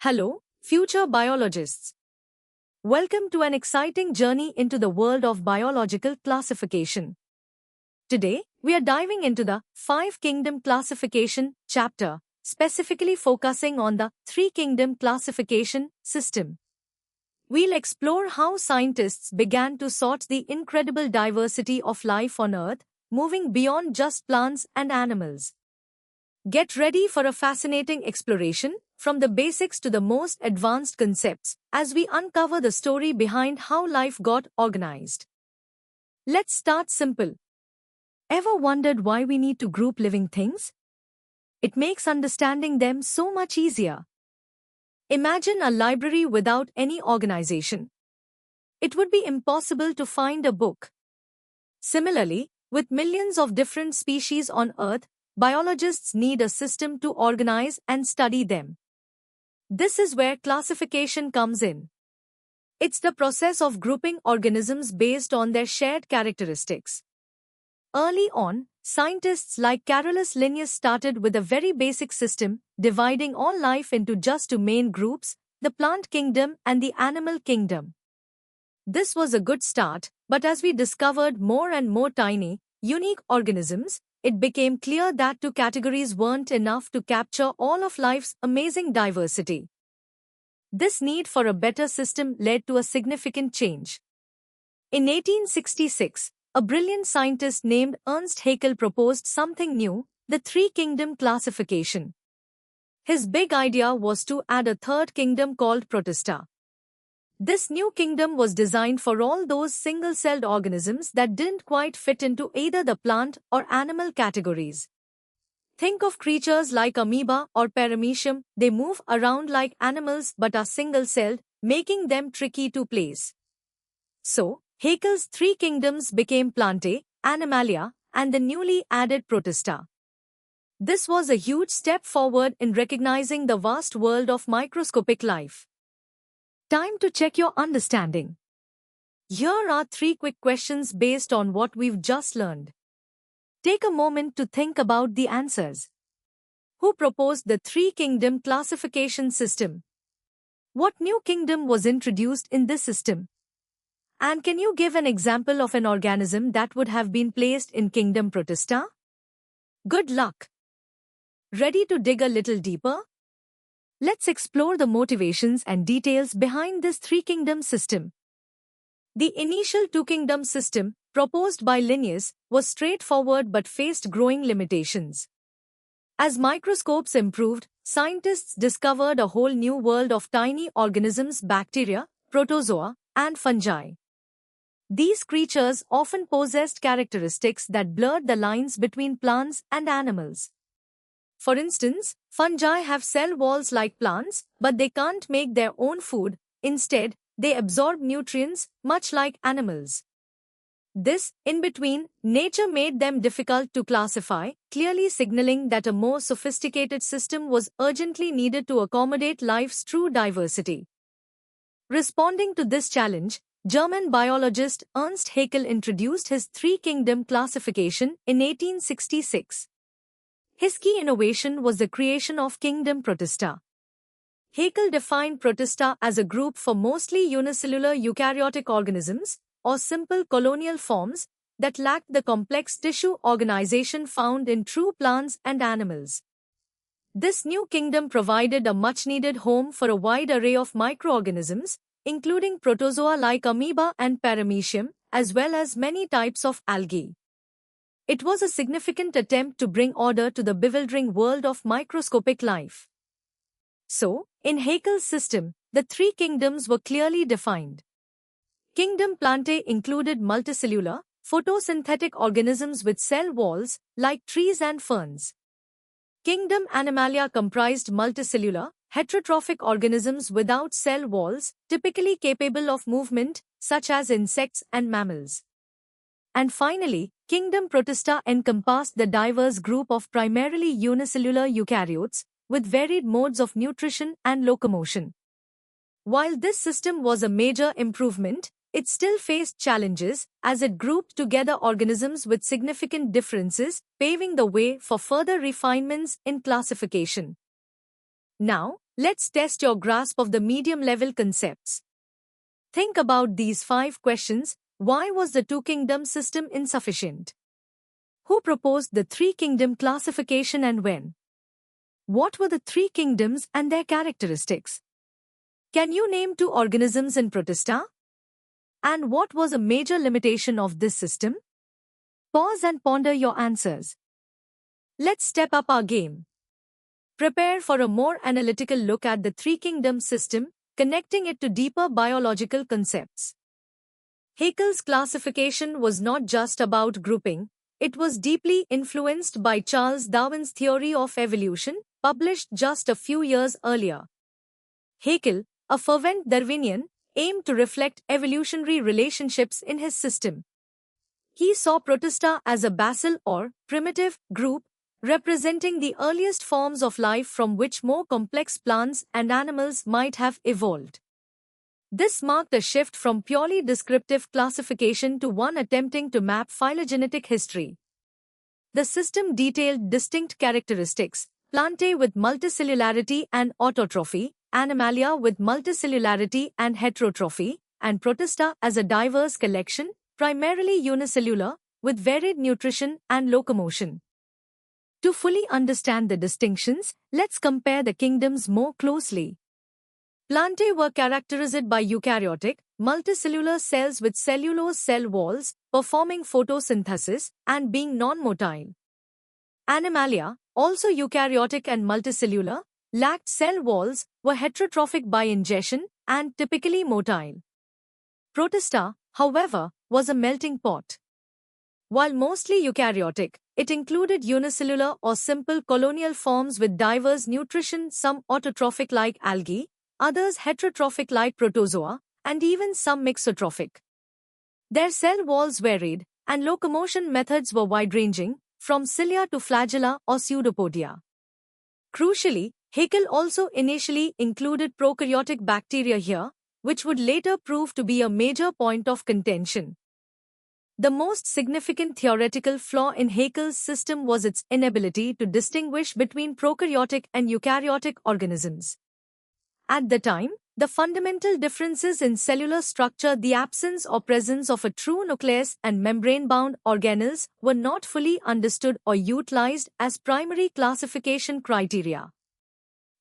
Hello, future biologists. Welcome to an exciting journey into the world of biological classification. Today, we are diving into the Five Kingdom Classification chapter, specifically focusing on the Three Kingdom Classification system. We'll explore how scientists began to sort the incredible diversity of life on Earth, moving beyond just plants and animals. Get ready for a fascinating exploration, from the basics to the most advanced concepts, as we uncover the story behind how life got organized. Let's start simple. Ever wondered why we need to group living things? It makes understanding them so much easier. Imagine a library without any organization. It would be impossible to find a book. Similarly, with millions of different species on Earth, biologists need a system to organize and study them. This is where classification comes in. It's the process of grouping organisms based on their shared characteristics. Early on, scientists like Carolus Linnaeus started with a very basic system, dividing all life into just two main groups, the plant kingdom and the animal kingdom. This was a good start, but as we discovered more and more tiny, unique organisms, it became clear that two categories weren't enough to capture all of life's amazing diversity. This need for a better system led to a significant change. In 1866, a brilliant scientist named Ernst Haeckel proposed something new, the Three Kingdom Classification. His big idea was to add a third kingdom called Protista. This new kingdom was designed for all those single-celled organisms that didn't quite fit into either the plant or animal categories. Think of creatures like amoeba or paramecium. They move around like animals but are single-celled, making them tricky to place. So, Haeckel's three kingdoms became Plantae, Animalia, and the newly added Protista. This was a huge step forward in recognizing the vast world of microscopic life. Time to check your understanding. Here are three quick questions based on what we've just learned. Take a moment to think about the answers. Who proposed the Three Kingdom Classification system? What new kingdom was introduced in this system? And can you give an example of an organism that would have been placed in Kingdom Protista? Good luck! Ready to dig a little deeper? Let's explore the motivations and details behind this three-kingdom system. The initial two-kingdom system, proposed by Linnaeus, was straightforward but faced growing limitations. As microscopes improved, scientists discovered a whole new world of tiny organisms, bacteria, protozoa, and fungi. These creatures often possessed characteristics that blurred the lines between plants and animals. For instance, fungi have cell walls like plants, but they can't make their own food. Instead, they absorb nutrients, much like animals. This, in between, nature made them difficult to classify, clearly signaling that a more sophisticated system was urgently needed to accommodate life's true diversity. Responding to this challenge, German biologist Ernst Haeckel introduced his three-kingdom classification in 1866. His key innovation was the creation of Kingdom Protista. Haeckel defined Protista as a group for mostly unicellular eukaryotic organisms, or simple colonial forms, that lacked the complex tissue organization found in true plants and animals. This new kingdom provided a much-needed home for a wide array of microorganisms, including protozoa like amoeba and paramecium, as well as many types of algae. It was a significant attempt to bring order to the bewildering world of microscopic life. So, in Haeckel's system, the three kingdoms were clearly defined. Kingdom Plantae included multicellular, photosynthetic organisms with cell walls, like trees and ferns. Kingdom Animalia comprised multicellular, heterotrophic organisms without cell walls, typically capable of movement, such as insects and mammals. And finally, Kingdom Protista encompassed the diverse group of primarily unicellular eukaryotes, with varied modes of nutrition and locomotion. While this system was a major improvement, it still faced challenges as it grouped together organisms with significant differences, paving the way for further refinements in classification. Now, let's test your grasp of the medium-level concepts. Think about these 5 questions. Why was the two-kingdom system insufficient? Who proposed the three-kingdom classification and when? What were the 3 kingdoms and their characteristics? Can you name 2 organisms in Protista? And what was a major limitation of this system? Pause and ponder your answers. Let's step up our game. Prepare for a more analytical look at the 3 kingdom system, connecting it to deeper biological concepts. Haeckel's classification was not just about grouping, it was deeply influenced by Charles Darwin's theory of evolution, published just a few years earlier. Haeckel, a fervent Darwinian, aimed to reflect evolutionary relationships in his system. He saw Protista as a basal or primitive group, representing the earliest forms of life from which more complex plants and animals might have evolved. This marked a shift from purely descriptive classification to one attempting to map phylogenetic history. The system detailed distinct characteristics: Plantae with multicellularity and autotrophy, Animalia with multicellularity and heterotrophy, and Protista as a diverse collection, primarily unicellular, with varied nutrition and locomotion. To fully understand the distinctions, let's compare the kingdoms more closely. Plantae were characterized by eukaryotic, multicellular cells with cellulose cell walls, performing photosynthesis, and being non-motile. Animalia, also eukaryotic and multicellular, lacked cell walls, were heterotrophic by ingestion, and typically motile. Protista, however, was a melting pot. While mostly eukaryotic, it included unicellular or simple colonial forms with diverse nutrition, some autotrophic like algae, others heterotrophic like protozoa, and even some mixotrophic. Their cell walls varied, and locomotion methods were wide-ranging, from cilia to flagella or pseudopodia. Crucially, Haeckel also initially included prokaryotic bacteria here, which would later prove to be a major point of contention. The most significant theoretical flaw in Haeckel's system was its inability to distinguish between prokaryotic and eukaryotic organisms. At the time, the fundamental differences in cellular structure, the absence or presence of a true nucleus and membrane-bound organelles, were not fully understood or utilized as primary classification criteria.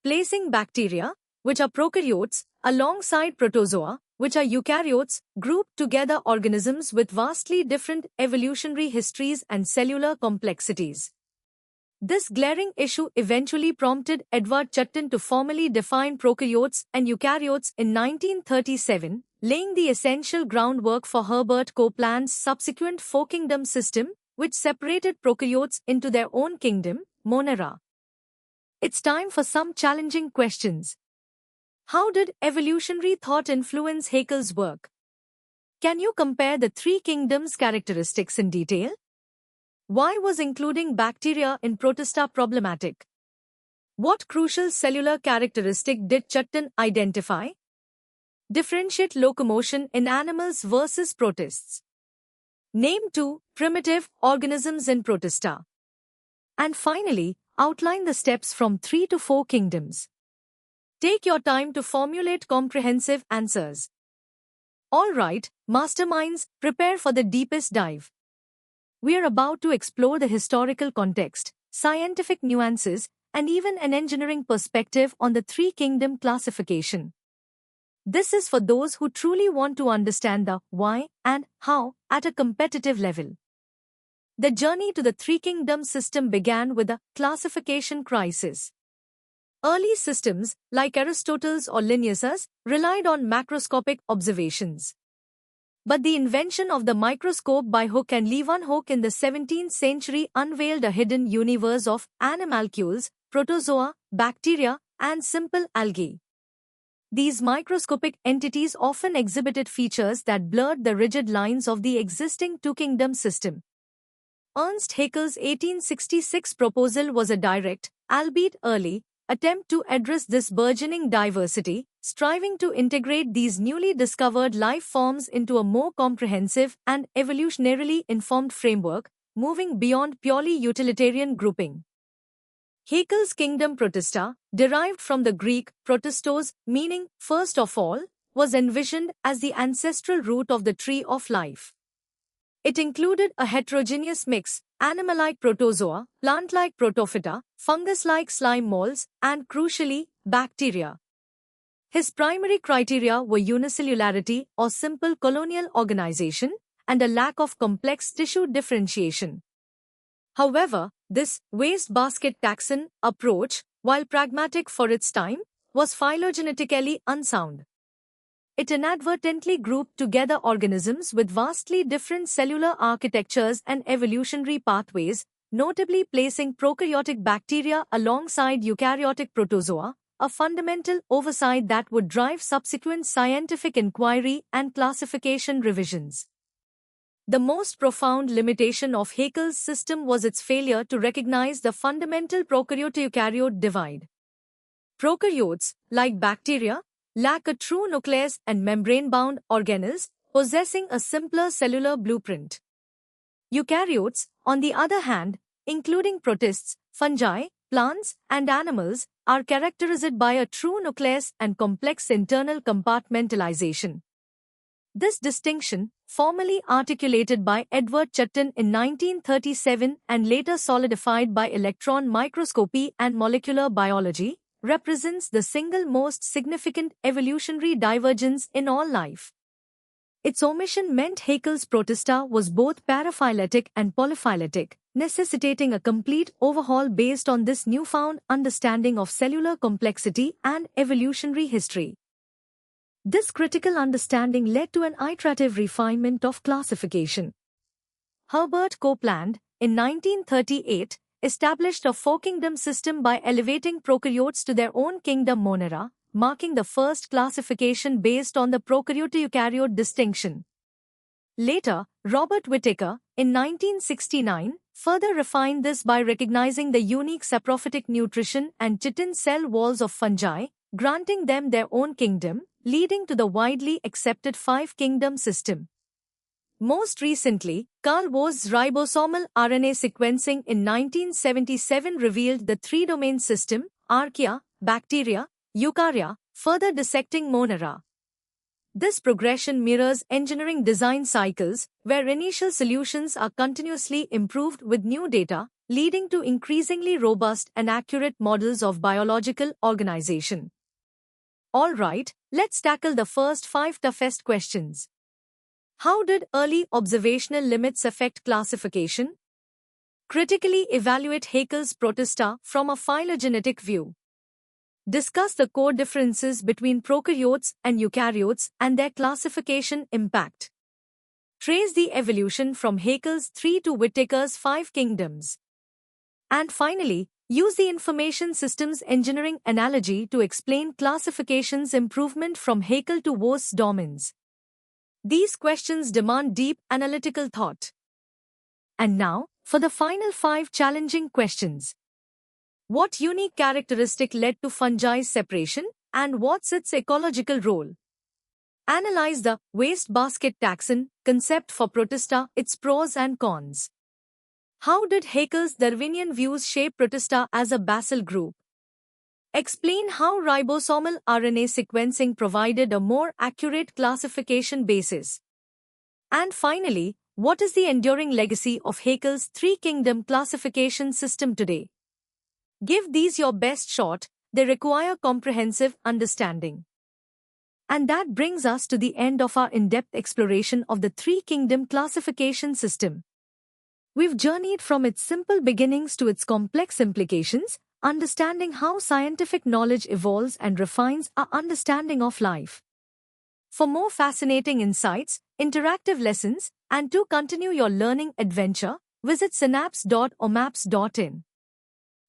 Placing bacteria, which are prokaryotes, alongside protozoa, which are eukaryotes, grouped together organisms with vastly different evolutionary histories and cellular complexities. This glaring issue eventually prompted Edward Chutton to formally define prokaryotes and eukaryotes in 1937, laying the essential groundwork for Herbert Copeland's subsequent four-kingdom system, which separated prokaryotes into their own kingdom, Monera. It's time for some challenging questions. How did evolutionary thought influence Haeckel's work? Can you compare the 3 kingdoms' characteristics in detail? Why was including bacteria in Protista problematic? What crucial cellular characteristic did Chutton identify? Differentiate locomotion in animals versus protists. Name 2 primitive organisms in Protista. And finally, outline the steps from 3 to 4 kingdoms. Take your time to formulate comprehensive answers. All right, masterminds, prepare for the deepest dive. We are about to explore the historical context, scientific nuances, and even an engineering perspective on the 3-kingdom classification. This is for those who truly want to understand the why and how at a competitive level. The journey to the 3-kingdom system began with a classification crisis. Early systems, like Aristotle's or Linnaeus's, relied on macroscopic observations. But the invention of the microscope by Hooke and Leeuwenhoek in the 17th century unveiled a hidden universe of animalcules, protozoa, bacteria, and simple algae. These microscopic entities often exhibited features that blurred the rigid lines of the existing two-kingdom system. Ernst Haeckel's 1866 proposal was a direct, albeit early, attempt to address this burgeoning diversity, striving to integrate these newly discovered life forms into a more comprehensive and evolutionarily informed framework, moving beyond purely utilitarian grouping. Haeckel's kingdom Protista, derived from the Greek protestos, meaning first of all, was envisioned as the ancestral root of the tree of life. It included a heterogeneous mix, animal-like protozoa, plant-like protophyta, fungus-like slime molds, and crucially, bacteria. His primary criteria were unicellularity or simple colonial organization and a lack of complex tissue differentiation. However, this waste-basket taxon approach, while pragmatic for its time, was phylogenetically unsound. It inadvertently grouped together organisms with vastly different cellular architectures and evolutionary pathways, notably placing prokaryotic bacteria alongside eukaryotic protozoa, a fundamental oversight that would drive subsequent scientific inquiry and classification revisions. The most profound limitation of Haeckel's system was its failure to recognize the fundamental prokaryote-eukaryote divide. Prokaryotes, like bacteria, lack a true nucleus and membrane-bound organelles, possessing a simpler cellular blueprint. Eukaryotes, on the other hand, including protists, fungi, plants, and animals, are characterized by a true nucleus and complex internal compartmentalization. This distinction, formally articulated by Edward Chutton in 1937 and later solidified by electron microscopy and molecular biology, represents the single most significant evolutionary divergence in all life. Its omission meant Haeckel's Protista was both paraphyletic and polyphyletic, necessitating a complete overhaul based on this newfound understanding of cellular complexity and evolutionary history. This critical understanding led to an iterative refinement of classification. Herbert Copeland, in 1938, established a four-kingdom system by elevating prokaryotes to their own kingdom Monera, marking the first classification based on the prokaryote-eukaryote distinction. Later, Robert Whittaker, in 1969, further refined this by recognizing the unique saprophytic nutrition and chitin cell walls of fungi, granting them their own kingdom, leading to the widely accepted five-kingdom system. Most recently, Carl Woese's ribosomal RNA sequencing in 1977 revealed the three-domain system, archaea, bacteria, eukarya, further dissecting Monera. This progression mirrors engineering design cycles, where initial solutions are continuously improved with new data, leading to increasingly robust and accurate models of biological organization. Alright, let's tackle the first 5 toughest questions. How did early observational limits affect classification? Critically evaluate Haeckel's Protista from a phylogenetic view. Discuss the core differences between prokaryotes and eukaryotes and their classification impact. Trace the evolution from Haeckel's 3 to Whittaker's 5 kingdoms. And finally, use the information systems engineering analogy to explain classification's improvement from Haeckel to Woese's domains. These questions demand deep analytical thought. And now, for the final 5 challenging questions. What unique characteristic led to fungi's separation, and what's its ecological role? Analyze the wastebasket taxon concept for Protista, its pros and cons. How did Haeckel's Darwinian views shape Protista as a basal group? Explain how ribosomal RNA sequencing provided a more accurate classification basis. And finally, what is the enduring legacy of Haeckel's three-kingdom classification system today? Give these your best shot, they require comprehensive understanding. And that brings us to the end of our in-depth exploration of the three-kingdom classification system. We've journeyed from its simple beginnings to its complex implications, understanding how scientific knowledge evolves and refines our understanding of life. For more fascinating insights, interactive lessons, and to continue your learning adventure, visit synapse.omaps.in.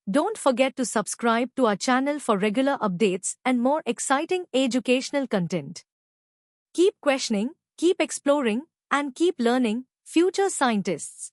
Don't forget to subscribe to our channel for regular updates and more exciting educational content. Keep questioning, keep exploring, and keep learning, future scientists.